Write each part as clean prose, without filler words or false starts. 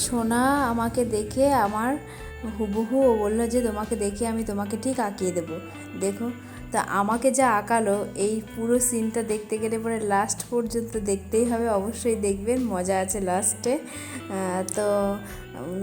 সোনা আমাকে দেখে আমার হুবহু ও বললো যে তোমাকে দেখে আমি তোমাকে ঠিক আঁকিয়ে দেবো। দেখো, তা আমাকে যা আঁকালো, এই পুরো সিনটা দেখতে গেলে পরে লাস্ট পর্যন্ত দেখতেই হবে, অবশ্যই দেখবেন, মজা আছে লাস্টে। তো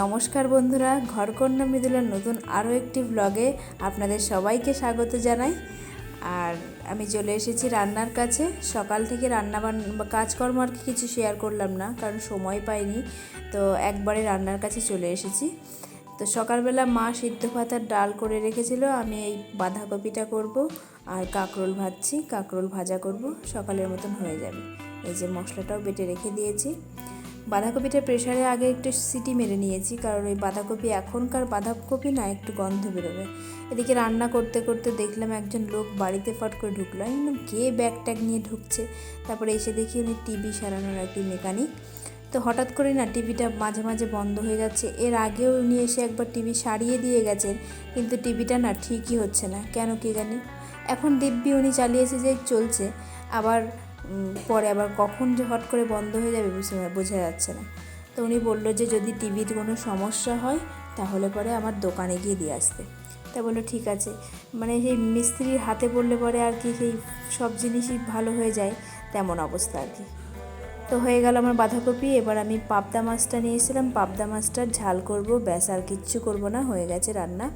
নমস্কার বন্ধুরা, ঘরকন্যা মৃদুলার নতুন আরও একটি ব্লগে আপনাদের সবাইকে স্বাগত জানাই। আর আমি চলে এসেছি রান্নার কাছে। সকাল থেকে রান্না কাজকর্ম আর কি কিছু শেয়ার করলাম না, কারণ সময় পাইনি। তো একবারে রান্নার কাছে চলে এসেছি। তো সকালবেলা মা সিদ্ধ ভাতার ডাল করে রেখেছিল, আমি এই বাঁধাকপিটা করব আর কাঁকরোল ভাজছি, কাঁকরোল ভাজা করব, সকালের মতন হয়ে যাবে। এই যে মশলাটাও বেটে রেখে দিয়েছি। বাঁধাকপিটা প্রেশারে আগে একটু সিটি মেরে নিয়েছি, কারণ ওই বাঁধাকপি এখনকার বাঁধাকপি না একটু গন্ধ বেরোবে। এদিকে রান্না করতে করতে দেখলাম একজন লোক বাড়িতে ফট করে ঢুকলো। আমি বললাম কে ব্যাগ ট্যাগ নিয়ে ঢুকছে। তারপরে এসে দেখি উনি টিভি সারানোর একটি মেকানিক। তো হঠাৎ করে না টিভিটা মাঝে মাঝে বন্ধ হয়ে যাচ্ছে। এর আগেও উনি এসে একবার টিভি সারিয়ে দিয়ে গেছেন, কিন্তু টিভিটা না ঠিকই হচ্ছে না, কেন কে জানি। এখন দিব্যি উনি চালিয়েছে যে চলছে, আবার পরে আবার কখন যে হট করে বন্ধ হয়ে যাবে বোঝা যাচ্ছে না। তো উনি বললো যে যদি টিভির কোনো সমস্যা হয় তাহলে পরে আমার দোকানে গিয়ে দিয়ে আসতে। তা বললো ঠিক আছে। মানে সেই মিস্ত্রির হাতে পড়লে পরে আর কি সেই সব জিনিসই ভালো হয়ে যায়, তেমন অবস্থা আর কি। তো হয়ে গেল আমার বাঁধাকপি। এবার আমি পাবদা মাছটা নিয়েছিলাম, পাবদা মাছটার ঝাল করব, ব্যাস আর কিচ্ছু করব না, হয়ে গেছে রান্না।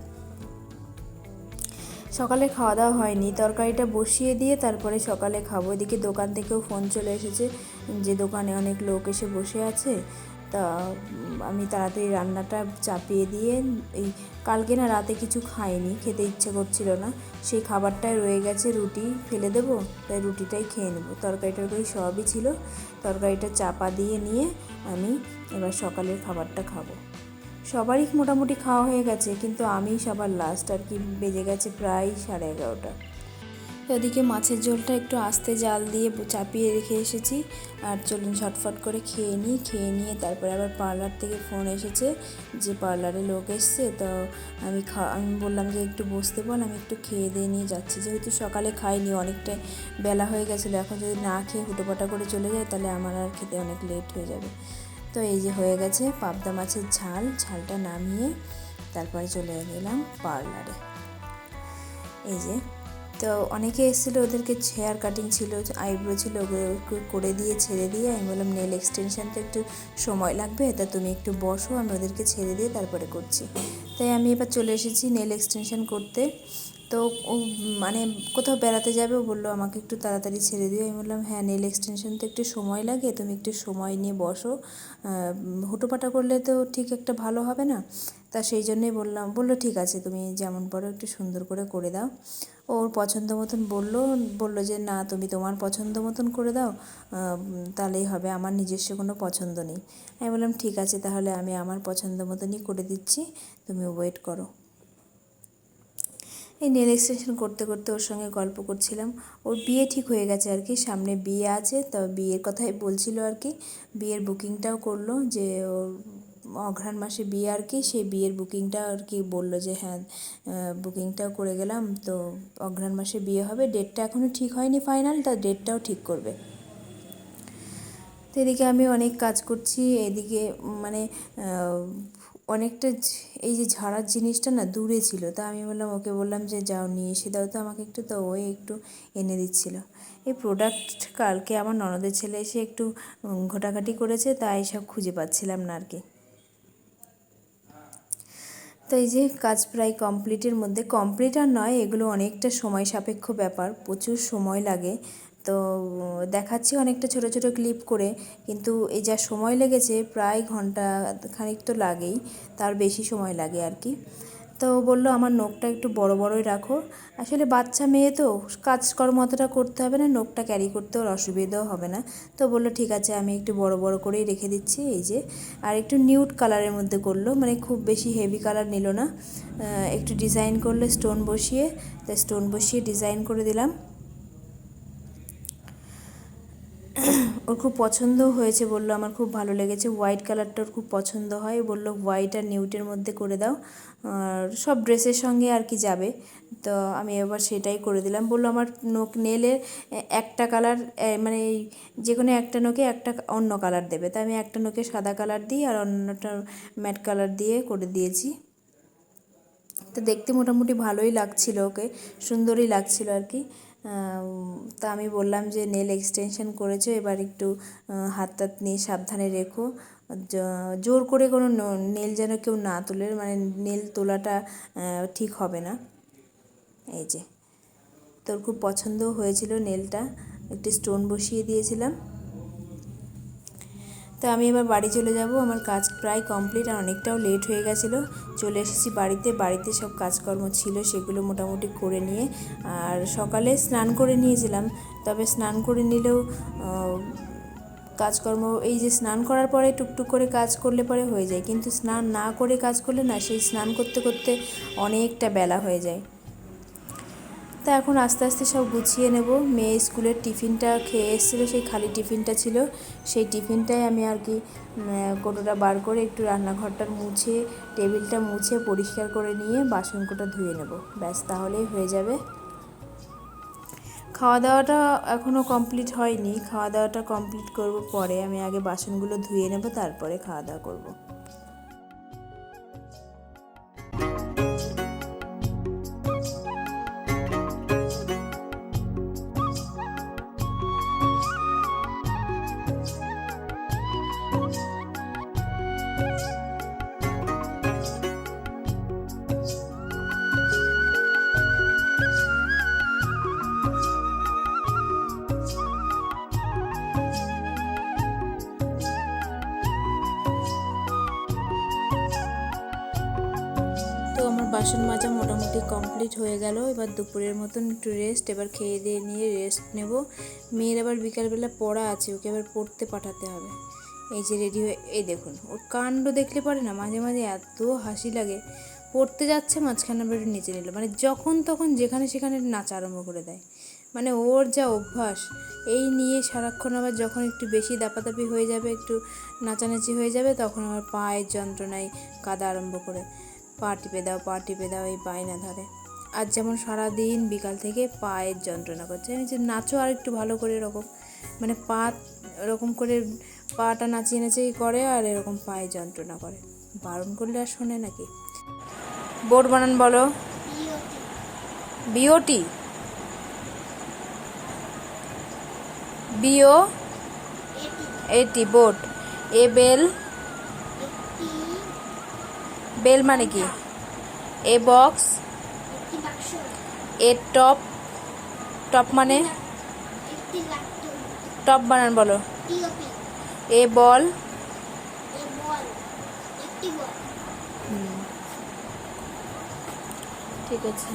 সকালে খাওয়া দাওয়া হয়নি, তরকারিটা বসিয়ে দিয়ে তারপরে সকালে খাবো। এদিকে দোকান থেকেও ফোন চলে এসেছে যে দোকানে অনেক লোক এসে বসে আছে। তা আমি তাড়াতাড়ি রান্নাটা চাপিয়ে দিয়ে, এই কালকে না রাতে কিছু খাইনি, খেতে ইচ্ছে করছিল না, সেই খাবারটাই রয়ে গেছে, রুটি ফেলে দেবো, তাই রুটিটাই খেয়ে নেবো। তরকারি টরকারি সবই ছিল, তরকারিটা চাপা দিয়ে নিয়ে আমি এবার সকালের খাবারটা খাবো। সবারই মোটামুটি খাওয়া হয়ে গেছে, কিন্তু আমি সবার লাস্ট আর কি, বেজে গেছে প্রায় 11:30। এদিকে মাছের ঝোলটা একটু আস্তে জাল দিয়ে চাপিয়ে রেখে এসেছি। আর চলুন ঝটফট করে খেয়ে নিই। খেয়ে নিয়ে তারপরে আবার পার্লার থেকে ফোন এসেছে যে পার্লারে লোক এসছে। তো আমি বললাম যে একটু বসতে বল, আমি একটু খেয়ে দিয়ে নিয়ে যাচ্ছি, যেহেতু সকালে খাইনি, অনেকটা বেলা হয়ে গেছিলো। এখন যদি না খেয়ে হুটোপাটা করে চলে যায় তাহলে আমার আর খেতে অনেক লেট হয়ে যাবে। তো এই যে হয়ে গেছে পাবদা মাছের ঝালটা নামিয়ে তারপরে চলে গেলাম পার্লারে। এই যে, তো অনেকে এসেছিলো, ওদেরকে হেয়ার কাটিং ছিল, আইব্রো ছিল, ওগুলো করে দিয়ে ছেড়ে দিয়ে আমি বললাম নেল এক্সটেনশানটা একটু সময় লাগবে, তা তুমি একটু বসো, আমি ওদেরকে ছেড়ে দিয়ে তারপরে করছি। তাই আমি এবার চলে এসেছি নেল এক্সটেনশান করতে। তো ও মানে কোথাও বেড়াতে যাবে, ও বললো আমাকে একটু তাড়াতাড়ি ছেড়ে দিও। আমি বললাম হ্যাঁ, নেল এক্সটেনশন তো একটু সময় লাগে, তুমি একটু সময় নিয়ে বসো, হুটোপাটা করলে তো ঠিক একটা ভালো হবে না। তা সেই জন্যই বললো ঠিক আছে, তুমি যেমন পারো একটু সুন্দর করে দাও। ওর পছন্দ মতন বললো যে না, তুমি তোমার পছন্দ মতন করে দাও, তাহলেই হবে, আমার নিজস্ব কোনো পছন্দ নেই। আমি বললাম ঠিক আছে, তাহলে আমি আমার পছন্দ মতনই করে দিচ্ছি, তুমি ওয়েট করো। এই নেল এক্সটেনশন করতে করতে ওর সঙ্গে গল্প করছিলাম। ওর বিয়ে ঠিক হয়ে গেছে আর কি, সামনে বিয়ে আছে, তো বিয়ের কথাই বলছিল আর কি। বিয়ের বুকিংটাও করলো, যে ওর অঘ্রাণ মাসে বিয়ে আর কি, সেই বিয়ের বুকিংটা আর কি বললো যে হ্যাঁ, বুকিংটাও করে গেলাম, তো অঘ্রাণ মাসে বিয়ে হবে, ডেটটা এখনও ঠিক হয়নি ফাইনাল, তার ডেটটাও ঠিক করবে। তো এদিকে আমি অনেক কাজ করছি, এদিকে মানে অনেকটা এই যে ঝাড়ার জিনিসটা না দূরে ছিল, তা আমি ওকে বললাম যে যাও নিয়ে এসে দাও তো আমাকে একটু, তো ওই একটু এনে দিচ্ছিল। এই প্রোডাক্ট কালকে আমার ননদের ছেলে এসে একটু ঘোটাঘাটি করেছে, তাই সব খুঁজে পাচ্ছিলাম না আর কি। তো এই যে কাজ প্রায় কমপ্লিটের মধ্যে, কমপ্লিট আর নয়, এগুলো অনেকটা সময় সাপেক্ষ ব্যাপার, প্রচুর সময় লাগে। তো দেখাচ্ছি অনেকটা ছোট ছোট ক্লিপ করে, কিন্তু এই যা সময় লেগেছে প্রায় ঘন্টা খানিক তো লাগেই, তার বেশি সময় লাগে আর কি। তো বললো আমার নখটা একটু বড় বড়ই রাখো। আসলে বাচ্চা মেয়ে তো, কাজকর্ম অতটা করতে হবে না, নখটা ক্যারি করতে ওর অসুবিধাও হবে না। তো বললো ঠিক আছে, আমি একটু বড় বড় করেই রেখে দিচ্ছি। এই যে, আর একটু নিউড কালারের মধ্যে করলো, মানে খুব বেশি হেভি কালার নিল না, একটু ডিজাইন করলে স্টোন বসিয়ে, তাই স্টোন বসিয়ে ডিজাইন করে দিলাম। ওর খুব পছন্দ হয়েছে, বললো আমার খুব ভালো লেগেছে, হোয়াইট কালারটা ওর খুব পছন্দ হয়, বললো হোয়াইট আর নিউটের মধ্যে করে দাও, আর সব ড্রেসের সঙ্গে আর কি যাবে। তো আমি এবার সেটাই করে দিলাম। বললো আমার নেলের একটা কালার মানে যে কোনো একটা নোকে একটা অন্য কালার দেবে, তাই আমি একটা নোকে সাদা কালার দিই আর অন্যটা ম্যাট কালার দিয়ে করে দিয়েছি। তো দেখতে মোটামুটি ভালোই লাগছিল, ওকে সুন্দরই লাগছিল আর কি। তা আমি বললাম যে নেল এক্সটেনশন করেছো, এবার একটু হাত টাত নিয়ে সাবধানে রেখো, জোর করে কোনো নেল যেন কেউ না তোলে, মানে নেল তোলাটা ঠিক হবে না। এই যে তোর খুব পছন্দও হয়েছিল নেলটা, একটি স্টোন বসিয়ে দিয়েছিলাম। তো আমি এবার বাড়ি চলে যাব, আমার কাজ প্রায় কমপ্লিট আর অনেকটাও লেট হয়ে গেছিলো। চলে এসেছি বাড়িতে সব কাজকর্ম ছিল সেগুলো মোটামুটি করে নিয়ে, আর সকালে স্নান করে নিয়েছিলাম, তবে স্নান করে নিলেও কাজকর্ম এই যে স্নান করার পরে টুকটুক করে কাজ করলে পরে হয়ে যায়, কিন্তু স্নান না করে কাজ করলে না, সেই স্নান করতে করতে অনেকটা বেলা হয়ে যায়। তা এখন আস্তে আস্তে সব গুছিয়ে নেব। মেয়ে স্কুলের টিফিনটা খেয়ে এসেছিলো, সেই খালি টিফিনটা ছিল, সেই টিফিনটাই আমি আর কি কোটোটা বার করে একটু রান্নাঘরটা মুছে, টেবিলটা মুছে পরিষ্কার করে নিয়ে বাসন কোটা ধুয়ে নেব, ব্যাস তাহলেই হয়ে যাবে। খাওয়া দাওয়াটা এখনও কমপ্লিট হয়নি, খাওয়া দাওয়াটা কমপ্লিট করব পরে, আমি আগে বাসনগুলো ধুয়ে নেব, তারপরে খাওয়া দাওয়া করব। তো আমার বাসন মাজা মোটামুটি কমপ্লিট হয়ে গেল, এবার দুপুরের মতন একটু রেস্ট, এবার খেয়ে দিয়ে নিয়ে রেস্ট নেব। মেয়ের আবার বিকালবেলা পড়া আছে, ওকে এবার পড়তে পাঠাতে হবে। এই যে রেডি হয়ে, এই দেখুন ওর কাণ্ড দেখলে পারে না, মাঝে মাঝে এত হাসি লাগে। পড়তে যাচ্ছে, মাঝখানে আবার নিচে নিল, মানে যখন তখন যেখানে সেখানে নাচা আরম্ভ করে দেয়, মানে ওর যা অভ্যাস এই নিয়ে সারাক্ষণ। আবার যখন একটু বেশি দাপাদাপি হয়ে যাবে, একটু নাচানাচি হয়ে যাবে, তখন আবার পায়ের যন্ত্রণায় কাঁদা আরম্ভ করে, পা টিপে দাও এই বায়না ধরে। আজ যেমন সারাদিন বিকাল থেকে পায়ের যন্ত্রণা করছে, আমি যে নাচো আর একটু ভালো করে, এরকম মানে পা এরকম করে পাটা নাচিয়ে নাচিয়ে করে আর এরকম পায়ে যন্ত্রণা করে, বারণ করলে আর শোনে নাকি। বোর্ড বানান বলো। বিওটি, বিও এটি বোট, এ বেল, বেল মানে কি, এ বক্স, এ টপ, টপ মানে টপ বানান বলো। এ বল, ঠিক আছে।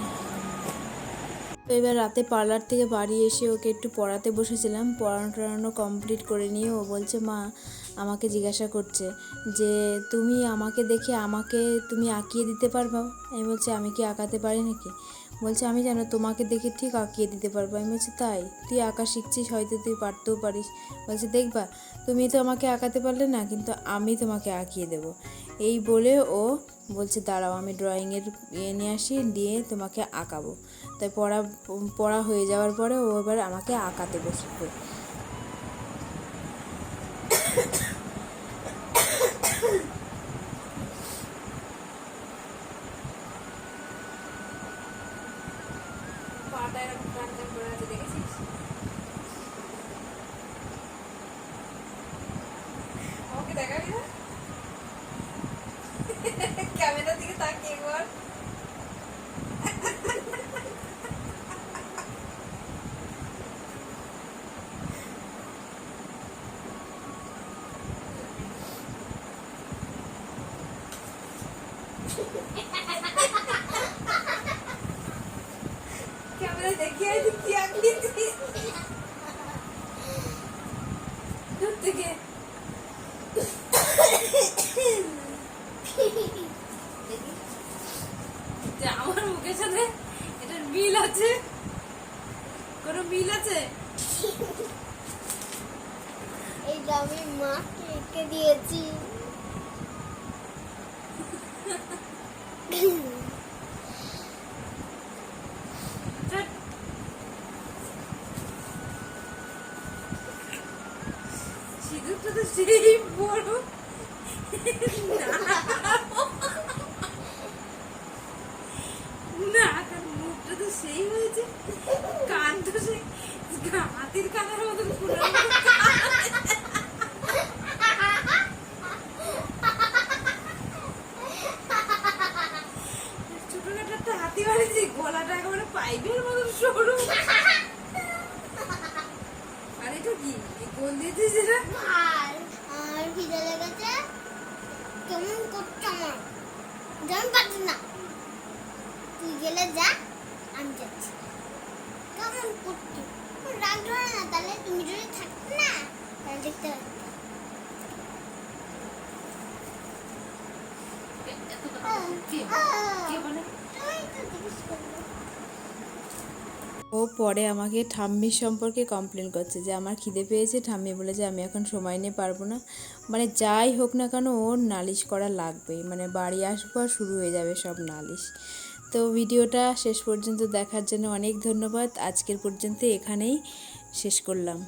তো এবার রাতে পার্লার থেকে বাড়ি এসে ওকে একটু পড়াতে বসেছিলাম, পড়ানো টড়ানো কমপ্লিট করে নিয়ে ও বলছে, মা আমাকে জিজ্ঞাসা করছে যে তুমি আমাকে দেখে আমাকে তুমি আঁকিয়ে দিতে পারবা। আমি বলছি আমি কি আঁকাতে পারি নাকি? বলছে আমি জানো তোমাকে দেখে ঠিক আঁকিয়ে দিতে পারবো। আমি বলছি তাই, তুই আঁকা শিখছিস, হয়তো তুই পারতেও পারিস। বলছে দেখবা তুমি তো আমাকে আঁকাতে পারলে না, কিন্তু আমি তোমাকে আঁকিয়ে দেবো। এই বলে ও বলছে দাঁড়াও আমি ড্রয়িংয়ের নিয়ে আসি, দিয়ে তোমাকে আঁকাবো। তাই পড়া হয়ে যাওয়ার পরে ও এবার আমাকে আঁকাতে বসবে। ক্যামেরার দিকে তাকিয়ে একবার ক্যামেরা দেখিয়ে কি আঁকলি দূর থেকে। আমার মুখের সাথে এটার মিল আছে, কোনো মিল আছে? রেখে দিয়েছি। সিঁদুরটা তো সেই বড় না, তার মুখটা তো সেই হয়েছে, কান তো সেই হাতির কানের মতন ফুলার মতো ছোটখাটো একটা হাতি বানিয়েছি, গলাটা একেবারে পাইপের মতন সরু। আর এটা কি কোন দিয়েছিস এটা? আর আমার খিদে লেগেছে, কেমন করছে আমার, যেমন পাচ্ছি না। তুই গেলে যা, আমি যাচ্ছি। কেমন করছি, রাগ ধরে না, তাহলে তুমি যদি থাকতে না তাহলে দেখতে পাচ্ছি। ও পরে আমাকে ঠাম্মির সম্পর্কে কমপ্লেন করছে যে আমার খিদে পেয়েছে, ঠাম্মি বলেছে আমি এখন সময় নিয়ে পারবো না। মানে যাই হোক না কেন ওর নালিশ করা লাগবেই, মানে বাড়ি আসবো আর শুরু হয়ে যাবে সব নালিশ। তো ভিডিওটা শেষ পর্যন্ত দেখার জন্য অনেক ধন্যবাদ। আজকের পর্যন্ত এখানেই শেষ করলাম।